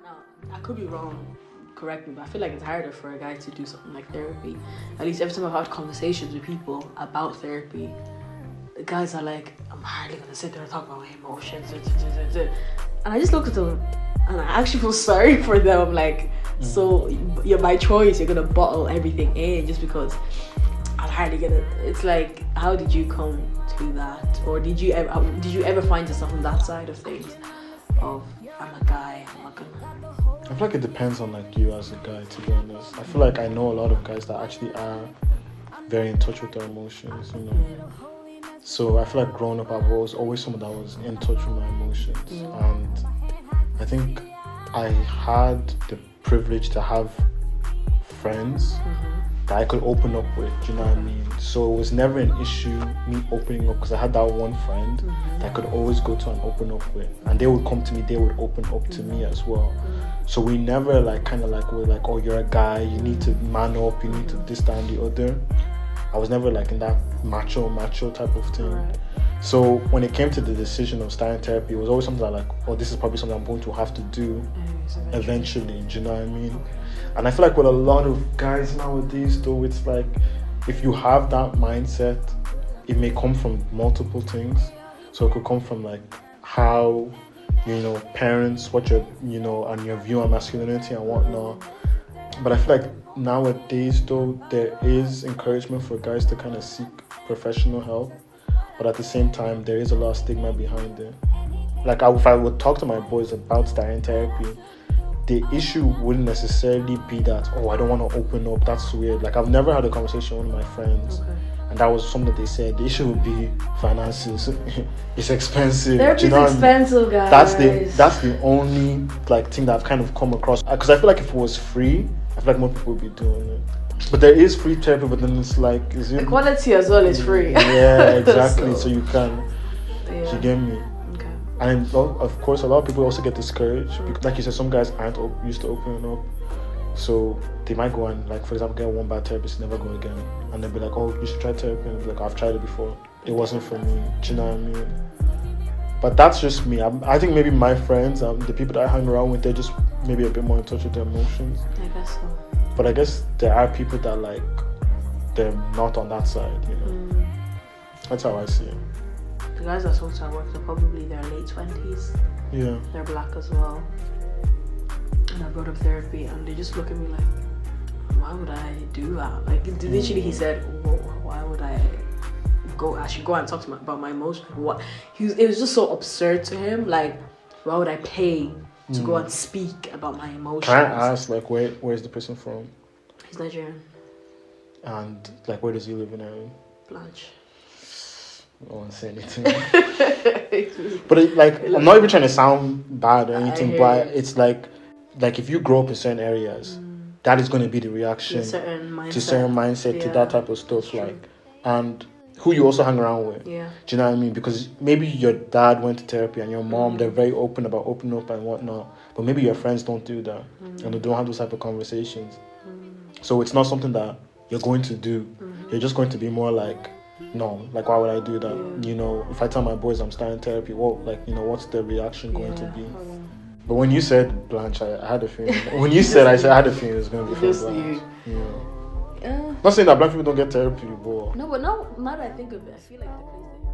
Now, I could be wrong, correct me, but I feel like it's harder for a guy to do something like therapy. At least every time I've had conversations with people about therapy, the guys are like, I'm hardly gonna sit there and talk about my emotions. And I just look at them and I actually feel sorry for them. I'm like, so you're by choice, you're gonna bottle everything in just because I'm hardly gonna. It's like, how did you come to that? Or did you ever find yourself on that side of things? Of, I'm a guy, I'm not gonna. I feel like it depends on like you as a guy, to be honest. I feel like I know a lot of guys that actually are very in touch with their emotions, you know. So I feel like growing up, I was always someone that was in touch with my emotions, and I think I had the privilege to have friends that I could open up with. Do you know what I mean? So it was never an issue me opening up, because I had that one friend that I could always go to and open up with, and they would come to me, they would open up to me as well. So we never like kind of like were like, oh, you're a guy, you need to man up, you need to this, that, and the other. I was never like in that macho type of thing. Right. So when it came to the decision of starting therapy, it was always something like, oh, this is probably something I'm going to have to do eventually. Do you know what I mean? And I feel like with a lot of guys nowadays, though, it's like, if you have that mindset, it may come from multiple things. So it could come from like how, you know, parents, what your, you know, and your view on masculinity and whatnot. But I feel like nowadays, though, there is encouragement for guys to kind of seek professional help. But at the same time, there is a lot of stigma behind it. Like, if I would talk to my boys about starting therapy, the issue wouldn't necessarily be that, oh, I don't want to open up, that's weird. Like, I've never had a conversation with one of my friends, and that was something that they said. The issue would be finances. It's expensive. Therapy's expensive, guys. That's the only like thing that I've kind of come across. Because I feel like if it was free, I feel like more people would be doing it. But there is free therapy, but then it's like, is it... The quality as well is free. Yeah, exactly. so you can... Yeah. You get me? Okay. And of course, a lot of people also get discouraged. Because, like you said, some guys aren't used to opening up. So they might go and, like, for example, get one bad therapist, never go again. And they'll be like, oh, you should try therapy. And they'll be like, I've tried it before. It wasn't for me. Do you know what I mean? But that's just me. I think maybe my friends, the people that I hang around with, they're just maybe a bit more in touch with their emotions. I guess so. But I guess there are people that, like, they're not on that side, you know. That's how I see it. The guys I spoke to at work, they're probably their late 20s. Yeah. They're black as well. And I brought up therapy, and they just look at me like, why would I do that? Like, literally, he said, why would I actually go and talk to about my emotions? What? It was just so absurd to him. Like, why would I pay to go and speak about my emotions? Can I ask, like, where's the person from? He's Nigerian. And, like, where does he live in Ireland? Blanche. I don't want to say anything. But, I'm not even trying to sound bad or anything, but it's like if you grow up in certain areas, that is going to be the reaction to certain mindset, to that type of stuff. Like, and who you also hang around with. Yeah. Do you know what I mean? Because maybe your dad went to therapy and your mom, they're very open about opening up and whatnot. But maybe your friends don't do that. And they don't have those type of conversations. So it's not something that you're going to do. You're just going to be more like, no, like, why would I do that? Yeah. You know, if I tell my boys I'm starting therapy, what's the reaction going to be? But when you said Blanche, I had a feeling. When you said, I had a feeling it was going to be from Blanche. Yeah. Not saying that black people don't get therapy, but... No, but now that I think of it, I feel like the place